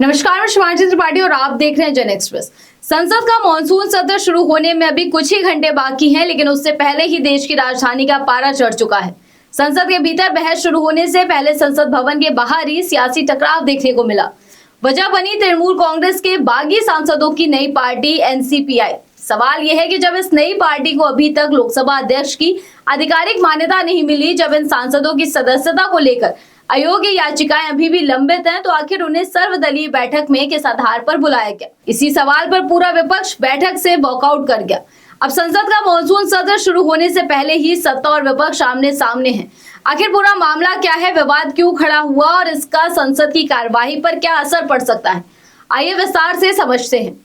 नमस्कार, मैं शिवांशी त्रिपाठी और आप देख रहे हैं जन एक्सप्रेस। संसद का मॉनसून सत्र शुरू होने में अभी कुछ ही घंटे बाकी हैं, लेकिन उससे पहले ही देश की राजधानी का पारा चढ़ चुका है। संसद के भीतर बहस शुरू होने से पहले संसद भवन के बाहर ही सियासी टकराव देखने को मिला। वजह बनी तृणमूल कांग्रेस के बागी सांसदों की नई पार्टी एनसीपीआई। सवाल यह है कि जब इस नई पार्टी को अभी तक लोकसभा अध्यक्ष की आधिकारिक मान्यता नहीं मिली, जब इन सांसदों की सदस्यता को लेकर अयोग्य याचिकाएं अभी भी लंबित हैं, तो आखिर उन्हें सर्वदलीय बैठक में किस आधार पर बुलाया गया? इसी सवाल पर पूरा विपक्ष बैठक से वॉकआउट कर गया। अब संसद का मॉनसून सत्र शुरू होने से पहले ही सत्ता और विपक्ष आमने सामने हैं। आखिर पूरा मामला क्या है, विवाद क्यों खड़ा हुआ और इसका संसद की कार्यवाही पर क्या असर पड़ सकता है? आइए विस्तार से समझते हैं।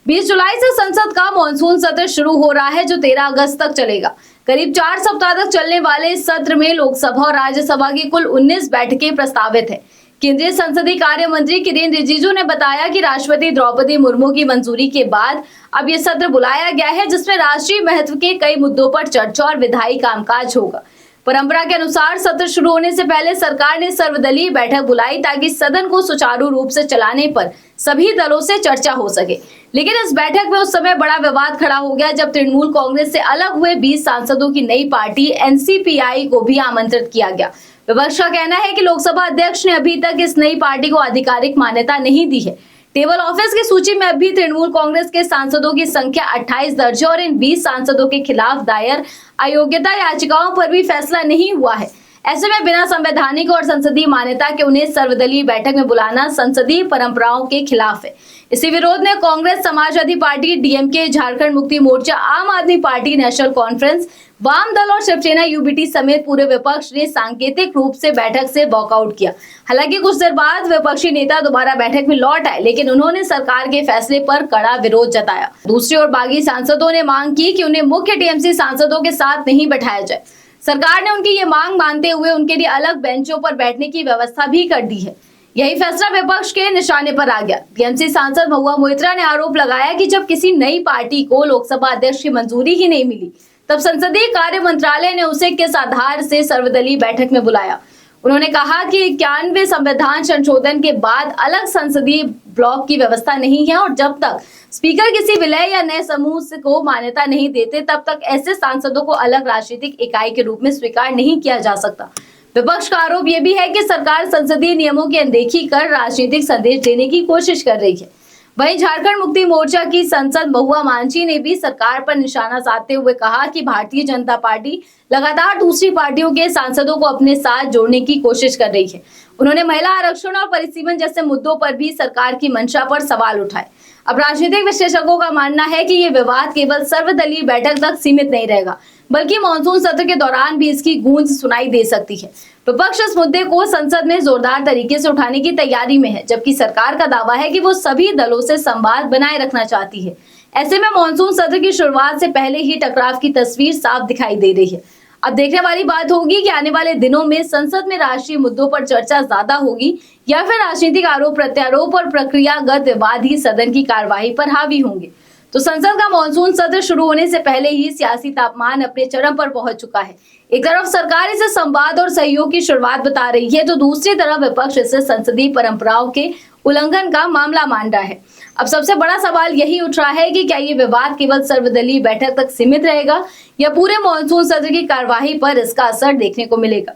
20 जुलाई से संसद का मॉनसून सत्र शुरू हो रहा है, जो 13 अगस्त तक चलेगा। करीब 4 सप्ताह तक चलने वाले इस सत्र में लोकसभा और राज्यसभा की कुल 19 बैठकें प्रस्तावित है। केंद्रीय संसदीय कार्य मंत्री किरेन रिजिजू ने बताया कि राष्ट्रपति द्रौपदी मुर्मू की मंजूरी के बाद अब ये सत्र बुलाया गया है, जिसमें राष्ट्रीय महत्व के कई मुद्दों पर चर्चा और विधायी कामकाज होगा। परंपरा के अनुसार सत्र शुरू होने से पहले सरकार ने सर्वदलीय बैठक बुलाई, ताकि सदन को सुचारू रूप से चलाने पर सभी दलों से चर्चा हो सके। लेकिन इस बैठक में उस समय बड़ा विवाद खड़ा हो गया, जब तृणमूल कांग्रेस से अलग हुए 20 सांसदों की नई पार्टी एनसीपीआई को भी आमंत्रित किया गया। विपक्ष का कहना है कि लोकसभा अध्यक्ष ने अभी तक इस नई पार्टी को आधिकारिक मान्यता नहीं दी है। टेबल ऑफिस की सूची में अभी तृणमूल कांग्रेस के सांसदों की संख्या 28 दर्ज है और इन 20 सांसदों के खिलाफ दायर अयोग्यता याचिकाओं पर भी फैसला नहीं हुआ है। ऐसे में बिना संवैधानिक और संसदीय मान्यता के उन्हें सर्वदलीय बैठक में बुलाना संसदीय परंपराओं के खिलाफ है। इसी विरोध में कांग्रेस, समाजवादी पार्टी, डीएमके, झारखंड मुक्ति मोर्चा, आम आदमी पार्टी, नेशनल कॉन्फ्रेंस, वाम दल और शिवसेना यूबीटी समेत पूरे विपक्ष ने सांकेतिक रूप से बैठक से वॉकआउट किया। हालांकि कुछ देर बाद विपक्षी नेता दोबारा बैठक में लौट आए, लेकिन उन्होंने सरकार के फैसले पर कड़ा विरोध जताया। दूसरी ओर बागी सांसदों ने मांग की कि उन्हें मुख्य टीएमसी सांसदों के साथ नहीं बैठाया जाए। सरकार ने उनकी ये मांग मानते हुए उनके लिए अलग बेंचों पर बैठने की व्यवस्था भी कर दी है। यही फैसला विपक्ष के निशाने पर आ गया। टीएमसी सांसद महुआ मोइत्रा ने आरोप लगाया कि जब किसी नई पार्टी को लोकसभा अध्यक्ष की मंजूरी ही नहीं मिली, तब संसदीय कार्य मंत्रालय ने उसे किस आधार से सर्वदलीय बैठक में बुलाया। उन्होंने कहा कि 91वें संविधान संशोधन के बाद अलग संसदीय ब्लॉक की व्यवस्था नहीं है और जब तक स्पीकर किसी विलय या नए समूह को मान्यता नहीं देते, तब तक ऐसे सांसदों को अलग राजनीतिक इकाई के रूप में स्वीकार नहीं किया जा सकता। विपक्ष का आरोप यह भी है कि सरकार संसदीय नियमों की अनदेखी कर राजनीतिक संदेश देने की कोशिश कर रही है। वहीं झारखंड मुक्ति मोर्चा की सांसद महुआ मांझी ने भी सरकार पर निशाना साधते हुए कहा कि भारतीय जनता पार्टी लगातार दूसरी पार्टियों के सांसदों को अपने साथ जोड़ने की कोशिश कर रही है। उन्होंने महिला आरक्षण और परिसीमन जैसे मुद्दों पर भी सरकार की मंशा पर सवाल उठाए। अब राजनीतिक विशेषज्ञों का मानना है कि ये विवाद केवल सर्वदलीय बैठक तक सीमित नहीं रहेगा, बल्कि मॉनसून सत्र के दौरान भी इसकी गूंज सुनाई दे सकती है। विपक्ष इस मुद्दे को संसद में जोरदार तरीके से उठाने की तैयारी में है, जबकि सरकार का दावा है कि वो सभी दलों से संवाद बनाए रखना चाहती है। ऐसे में मॉनसून सत्र की शुरुआत से पहले ही टकराव की तस्वीर साफ दिखाई दे रही है। अब देखने वाली बात होगी कि आने वाले दिनों में संसद में राष्ट्रीय मुद्दों पर चर्चा ज्यादा होगी या फिर राजनीतिक आरोप प्रत्यारोप और प्रक्रियागत विवाद ही सदन की कार्यवाही पर हावी होंगे। तो संसद का मॉनसून सत्र शुरू होने से पहले ही सियासी तापमान अपने चरम पर पहुंच चुका है। एक तरफ सरकार इसे संवाद और सहयोग की शुरुआत बता रही है, तो दूसरी तरफ विपक्ष इसे संसदीय परंपराओं के उल्लंघन का मामला मान रहा है। अब सबसे बड़ा सवाल यही उठ रहा है कि क्या ये विवाद केवल सर्वदलीय बैठक तक सीमित रहेगा या पूरे मॉनसून सत्र की कार्यवाही पर इसका असर देखने को मिलेगा।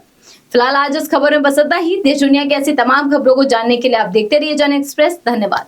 फिलहाल आज इस खबर में बस इतना ही। देश दुनिया की ऐसी तमाम खबरों को जानने के लिए आप देखते रहिए जन एक्सप्रेस। धन्यवाद।